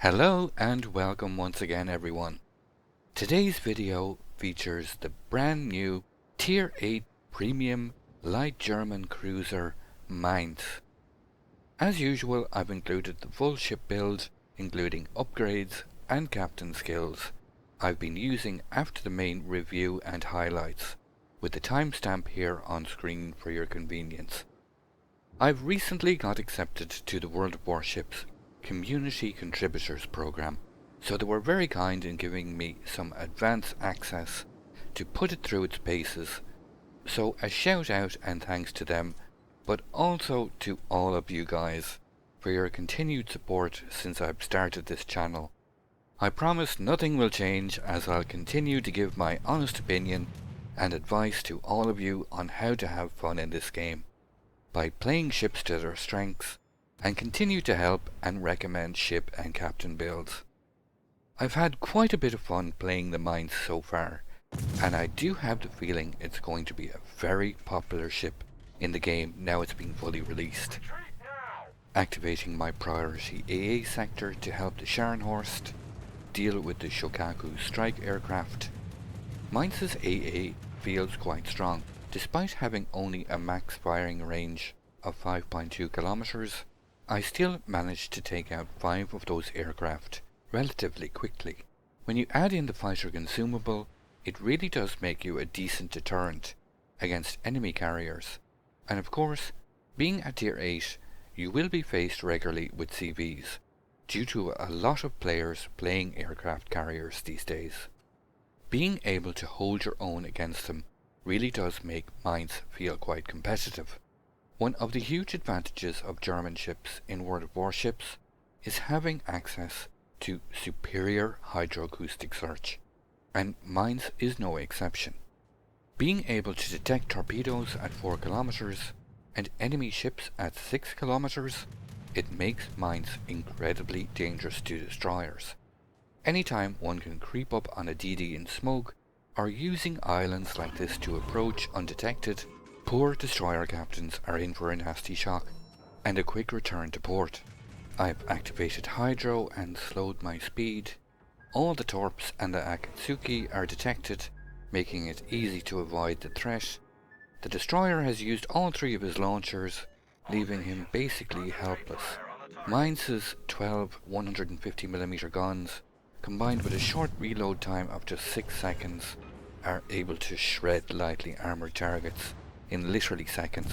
Hello and welcome once again everyone. Today's video features the brand new Tier VIII Premium Light German Cruiser Mainz. As usual, I've included the full ship build, including upgrades and captain skills I've been using after the main review and highlights, with the timestamp here on screen for your convenience. I've recently got accepted to the World of Warships Community Contributors Program, so they were very kind in giving me some advance access to put it through its paces. So a shout out and thanks to them, but also to all of you guys for your continued support since I've started this channel. I promise nothing will change, as I'll continue to give my honest opinion and advice to all of you on how to have fun in this game by playing ships to their strengths, and continue to help and recommend ship and captain builds. I've had quite a bit of fun playing the Mainz so far, and I do have the feeling it's going to be a very popular ship in the game now it's been fully released. Activating my priority AA sector to help the Scharnhorst deal with the Shokaku strike aircraft. Mainz's AA feels quite strong, despite having only a max firing range of 5.2 kilometers. I still managed to take out 5 of those aircraft relatively quickly. When you add in the fighter consumable, it really does make you a decent deterrent against enemy carriers. And of course, being at Tier 8, you will be faced regularly with CVs, due to a lot of players playing aircraft carriers these days. Being able to hold your own against them really does make Mainz feel quite competitive. One of the huge advantages of German ships in World of Warships is having access to superior hydroacoustic search, and Mainz is no exception. Being able to detect torpedoes at 4 kilometers and enemy ships at 6 kilometers, it makes Mainz incredibly dangerous to destroyers. Anytime one can creep up on a DD in smoke, or using islands like this to approach undetected, poor destroyer captains are in for a nasty shock and a quick return to port. I've activated Hydro and slowed my speed. All the torps and the Akatsuki are detected, making it easy to avoid the threat. The destroyer has used all 3 of his launchers, leaving him basically helpless. Mainz's 12 150mm guns, combined with a short reload time of just 6 seconds, are able to shred lightly armoured targets in literally seconds.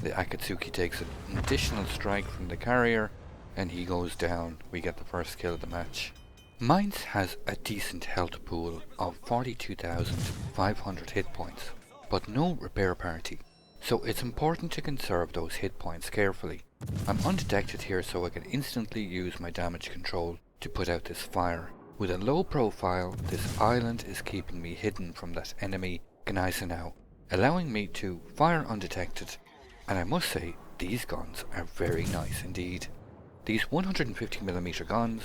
The Akatsuki takes an additional strike from the carrier and he goes down. We get the first kill of the match. Mainz has a decent health pool of 42,500 hit points, but no repair party, so it's important to conserve those hit points carefully. I'm undetected here, so I can instantly use my damage control to put out this fire. With a low profile, this island is keeping me hidden from that enemy Gneisenau, allowing me to fire undetected, and I must say these guns are very nice indeed. These 150mm guns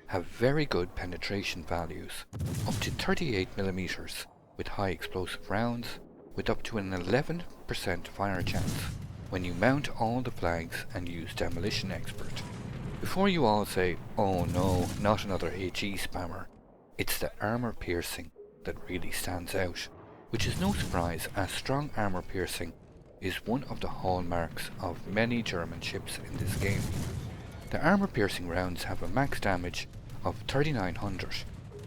have very good penetration values, up to 38mm, with high explosive rounds, with up to an 11% fire chance when you mount all the flags and use Demolition Expert. Before you all say, oh no, not another HE spammer, it's the armor piercing that really stands out, which is no surprise, as strong armor piercing is one of the hallmarks of many German ships in this game. The armor piercing rounds have a max damage of 3900,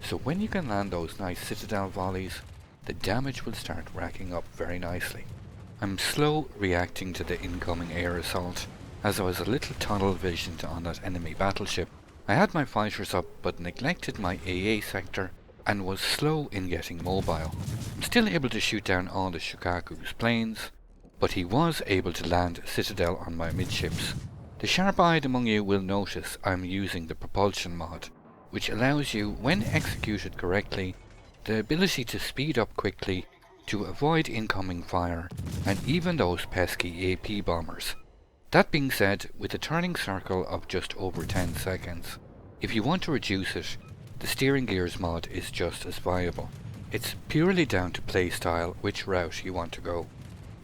so when you can land those nice citadel volleys, the damage will start racking up very nicely. I'm slow reacting to the incoming air assault, as I was a little tunnel visioned on that enemy battleship. I had my fighters up but neglected my AA sector and was slow in getting mobile. I'm still able to shoot down all the Shokaku's planes, but he was able to land a citadel on my midships. The sharp-eyed among you will notice I'm using the propulsion mod, which allows you, when executed correctly, the ability to speed up quickly to avoid incoming fire and even those pesky AP bombers. That being said, with a turning circle of just over 10 seconds, if you want to reduce it, the steering gears mod is just as viable. It's purely down to playstyle which route you want to go.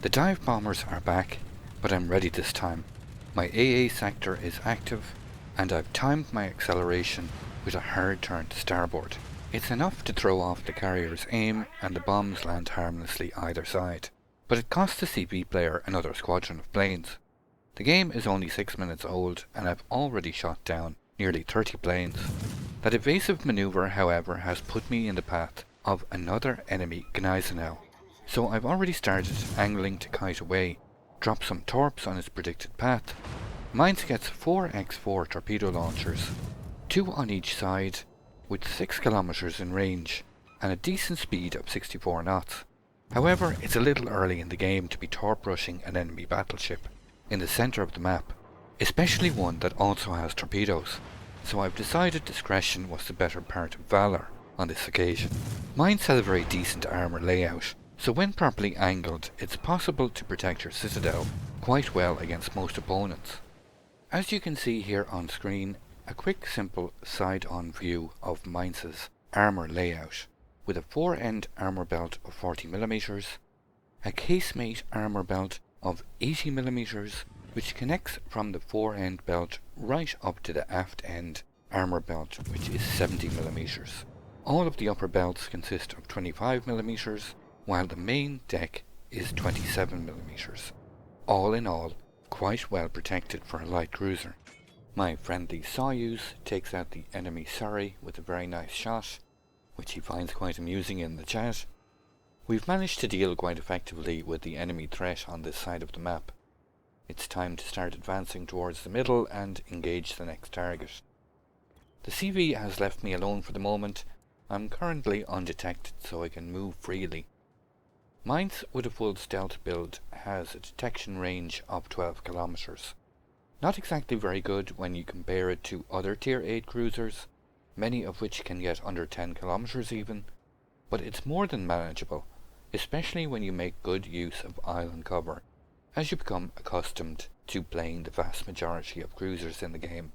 The dive bombers are back, but I'm ready this time. My AA sector is active, and I've timed my acceleration with a hard turn to starboard. It's enough to throw off the carrier's aim and the bombs land harmlessly either side, but it costs the CP player another squadron of planes. The game is only 6 minutes old and I've already shot down nearly 30 planes. That evasive maneuver, however, has put me in the path of another enemy Gneisenau, so I've already started angling to kite away, drop some torps on its predicted path. Mainz gets 4x4 torpedo launchers, 2 on each side, with 6 kilometers in range, and a decent speed of 64 knots. However, it's a little early in the game to be torp rushing an enemy battleship in the centre of the map, especially one that also has torpedoes, so I've decided discretion was the better part of valour on this occasion. Mainz has a very decent armour layout, so when properly angled it's possible to protect your citadel quite well against most opponents. As you can see here on screen, a quick simple side-on view of Mainz's armour layout, with a fore-end armour belt of 40mm, a casemate armour belt of 80mm, which connects from the fore-end belt right up to the aft-end armour belt, which is 70mm. All of the upper belts consist of 25mm, while the main deck is 27mm. All in all, quite well protected for a light cruiser. My friendly Soyuz takes out the enemy Surrey with a very nice shot, which he finds quite amusing in the chat. We've managed to deal quite effectively with the enemy threat on this side of the map. It's time to start advancing towards the middle and engage the next target. The CV has left me alone for the moment. I'm currently undetected, so I can move freely. Mainz, with a full stealth build, has a detection range of 12 kilometers. Not exactly very good when you compare it to other Tier VIII cruisers, many of which can get under 10 kilometers even, but it's more than manageable, especially when you make good use of island cover, as you become accustomed to playing the vast majority of cruisers in the game.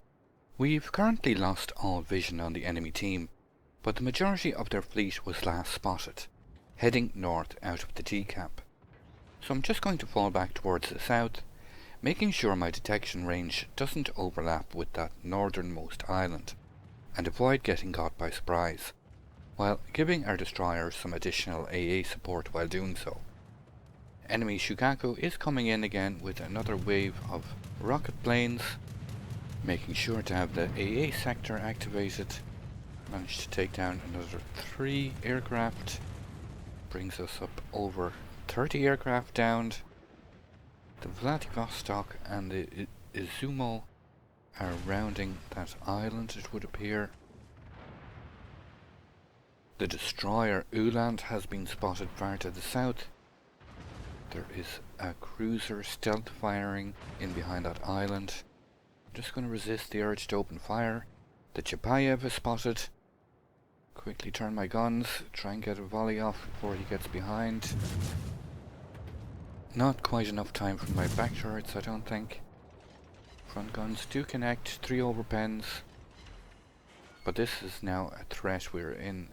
We've currently lost all vision on the enemy team, but the majority of their fleet was last spotted, heading north out of the T-cap. So I'm just going to fall back towards the south, making sure my detection range doesn't overlap with that northernmost island, and avoid getting caught by surprise, while giving our destroyer some additional AA support while doing so. Enemy Shukaku is coming in again with another wave of rocket planes, making sure to have the AA sector activated. Managed to take down another 3 aircraft, brings us up over 30 aircraft downed. The Vladivostok and the Izumo are rounding that island, it would appear. The destroyer Uland has been spotted far to the south. There is a cruiser stealth firing in behind that island. I'm just going to resist the urge to open fire. The Chapayev is spotted. Quickly turn my guns, try and get a volley off before he gets behind. Not quite enough time for my back turrets, I don't think. Front guns do connect, 3 overpens. But this is now a threat. We're in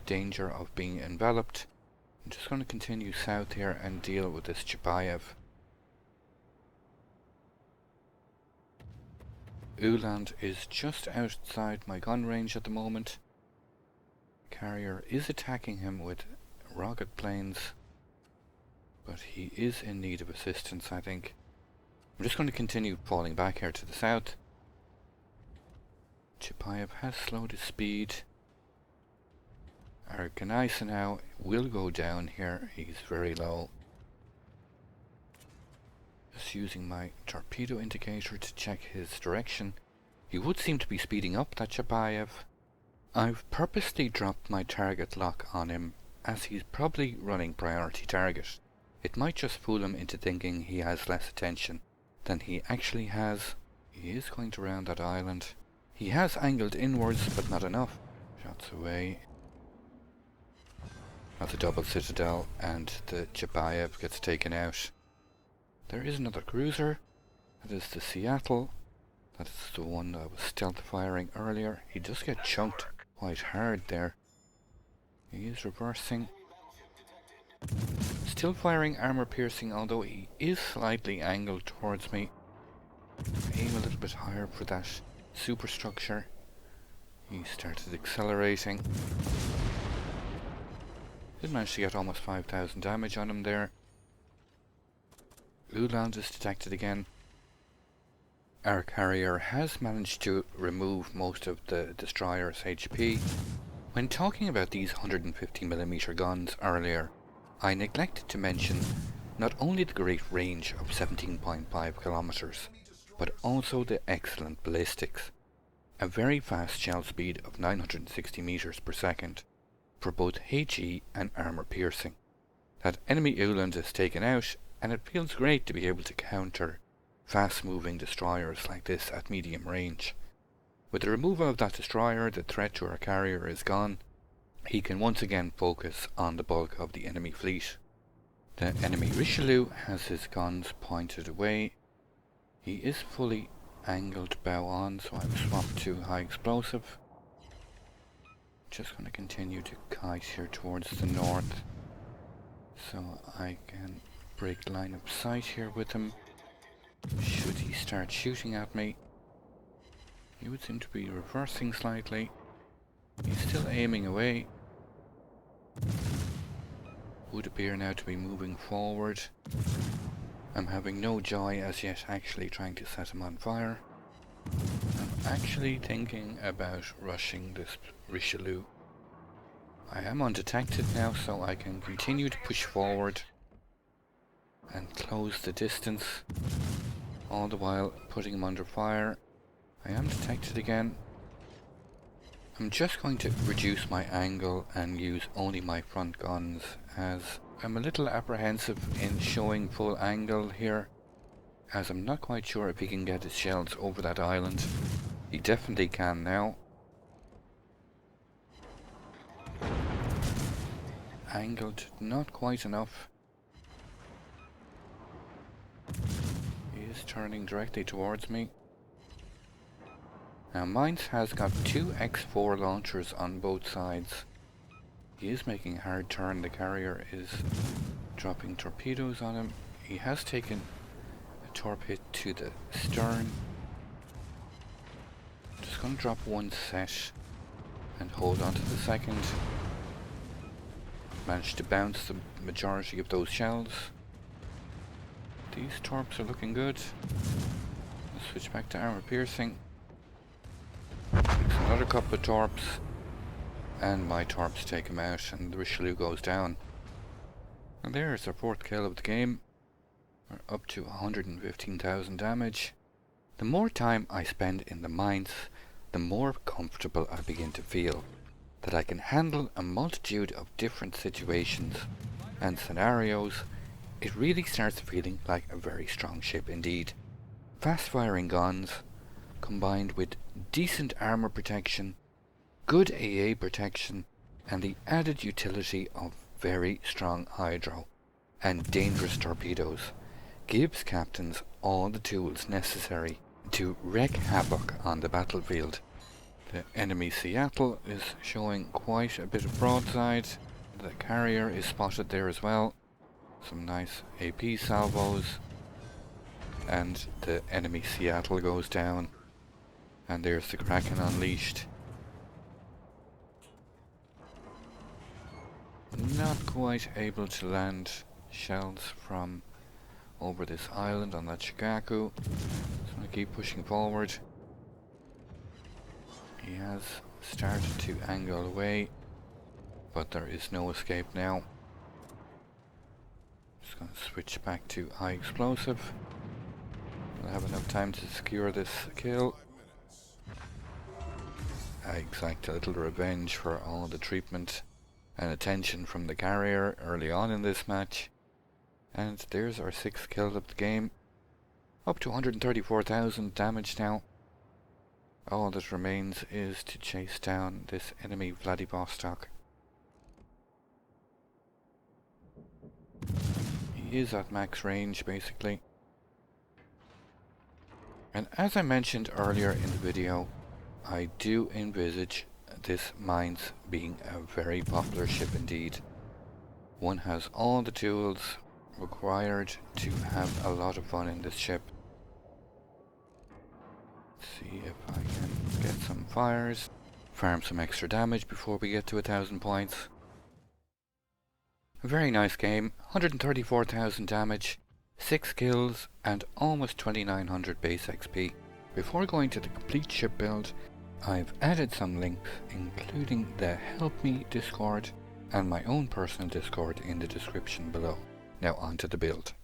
danger of being enveloped. I'm just going to continue south here and deal with this Chapayev. Uland is just outside my gun range at the moment. Carrier is attacking him with rocket planes, but he is in need of assistance, I think. I'm just going to continue falling back here to the south. Chapayev has slowed his speed. Our Gneisenau will go down here, he's very low. Just using my torpedo indicator to check his direction. He would seem to be speeding up, that Chapayev. I've purposely dropped my target lock on him, as he's probably running priority target. It might just fool him into thinking he has less attention than he actually has. He is going to round that island. He has angled inwards, but not enough. Shots away. That's a double citadel, and the Chapayev gets taken out. There is another cruiser. That is the Seattle. That is the one that was stealth firing earlier. He does get chunked quite hard there. He is reversing. Still firing armor piercing, although he is slightly angled towards me. Aim a little bit higher for that superstructure. He started accelerating. Did manage to get almost 5,000 damage on him there. Uland is detected again. Our carrier has managed to remove most of the destroyer's HP. When talking about these 150mm guns earlier, I neglected to mention not only the great range of 17.5 kilometers, but also the excellent ballistics. A very fast shell speed of 960 meters per second for both HE and armor piercing. That enemy Uland is taken out, and it feels great to be able to counter fast-moving destroyers like this at medium range. With the removal of that destroyer, the threat to our carrier is gone. He can once again focus on the bulk of the enemy fleet. The enemy Richelieu has his guns pointed away. He is fully angled bow on, so I've swapped to high explosive. Just going to continue to kite here towards the north, so I can break line of sight here with him. Should he start shooting at me, he would seem to be reversing slightly. He's still aiming away. Would appear now to be moving forward. I'm having no joy as yet actually trying to set him on fire. I'm actually thinking about rushing this Richelieu. I am undetected now, so I can continue to push forward and close the distance, all the while putting him under fire. I am detected again. I'm just going to reduce my angle and use only my front guns, as I'm a little apprehensive in showing full angle here, as I'm not quite sure if he can get his shells over that island. He definitely can now. Angled not quite enough. He is turning directly towards me. Now Mainz has got two X4 launchers on both sides. He is making a hard turn. The carrier is dropping torpedoes on him. He has taken a torp hit to the stern. Just going to drop one set and hold on to the second. Managed to bounce the majority of those shells. These torps are looking good. Let's switch back to armor piercing. Another couple of torps, and my torps take him out, and the Richelieu goes down. And there's our fourth kill of the game. We're up to 115,000 damage. The more time I spend in the Mainz, the more comfortable I begin to feel. That I can handle a multitude of different situations and scenarios. It really starts feeling like a very strong ship indeed. Fast firing guns, combined with decent armor protection, good AA protection, and the added utility of very strong hydro and dangerous torpedoes, gives captains all the tools necessary to wreak havoc on the battlefield. The enemy Seattle is showing quite a bit of broadside. The carrier is spotted there as well. Some nice AP salvos. And the enemy Seattle goes down. And there's the Kraken unleashed. Not quite able to land shells from over this island on that Shikaku. So I'm going to keep pushing forward. He has started to angle away, but there is no escape now. Just going to switch back to high explosive. I'll have enough time to secure this kill. I exact a little revenge for all the treatment and attention from the carrier early on in this match. And there's our sixth kill of the game. Up to 134,000 damage now. All that remains is to chase down this enemy Vladivostok. He is at max range basically. And as I mentioned earlier in the video, I do envisage this Mainz being a very popular ship indeed. One has all the tools required to have a lot of fun in this ship. Let's see, if I can get some fires, farm some extra damage before we get to 1,000 points. A very nice game, 134,000 damage, 6 kills and almost 2,900 base XP. Before going to the complete ship build, I've added some links including the Help Me Discord and my own personal Discord in the description below. Now on to the build.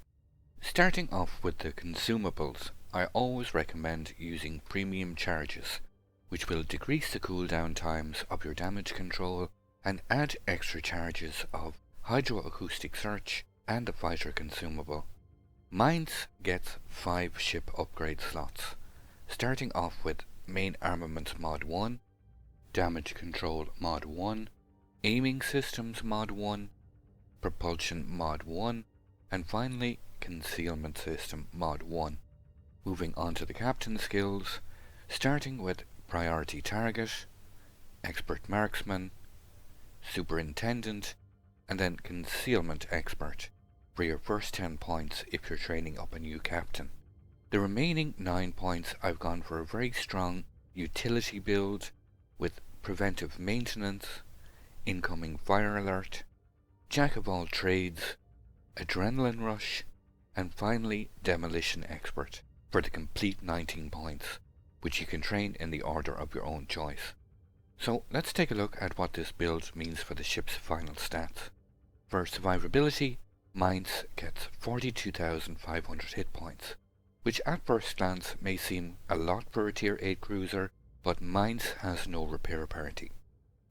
Starting off with the consumables, I always recommend using premium charges, which will decrease the cooldown times of your damage control and add extra charges of Hydroacoustic search and the fighter consumable. Mainz gets 5 ship upgrade slots, starting off with Main Armaments Mod 1, Damage Control Mod 1, Aiming Systems Mod 1, Propulsion Mod 1, and finally Concealment System Mod 1. Moving on to the Captain skills, starting with Priority Target, Expert Marksman, Superintendent, and then Concealment Expert for your first 10 points if you're training up a new captain. The remaining 9 points I've gone for a very strong utility build with Preventive Maintenance, Incoming Fire Alert, Jack of all trades, Adrenaline Rush, and finally Demolition Expert for the complete 19 points, which you can train in the order of your own choice. So let's take a look at what this build means for the ship's final stats. For survivability, Mainz gets 42,500 hit points, which at first glance may seem a lot for a Tier 8 cruiser, but Mainz has no repair parity.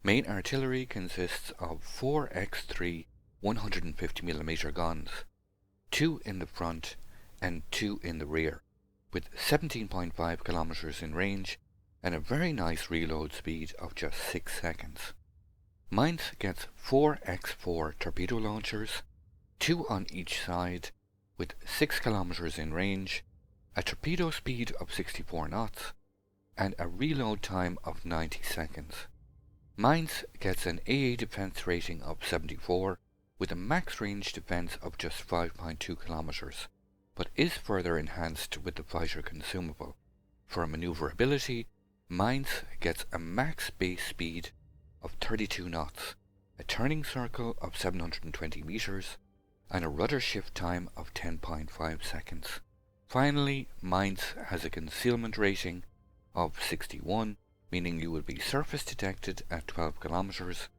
Main artillery consists of 4 X3 150mm guns, 2 in the front and 2 in the rear, with 17.5 kilometers in range and a very nice reload speed of just 6 seconds. Mainz gets 4 X4 torpedo launchers, 2 on each side, with 6 kilometers in range, a torpedo speed of 64 knots, and a reload time of 90 seconds. Mainz gets an AA defense rating of 74, with a max range defense of just 5.2 kilometers, but is further enhanced with the fighter consumable. For maneuverability, Mainz gets a max base speed of 32 knots, a turning circle of 720 meters, and a rudder shift time of 10.5 seconds. Finally, Mainz has a concealment rating of 61, meaning you will be surface detected at 12 kilometers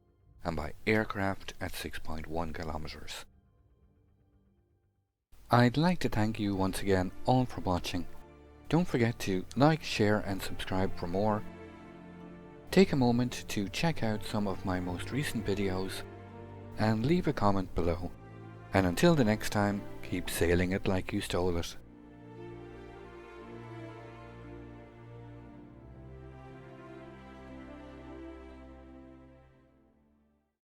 and by aircraft at 6.1 kilometers. I'd like to thank you once again all for watching. Don't forget to like, share and subscribe for more. Take a moment to check out some of my most recent videos and leave a comment below. And until the next time, keep sailing it like you stole it.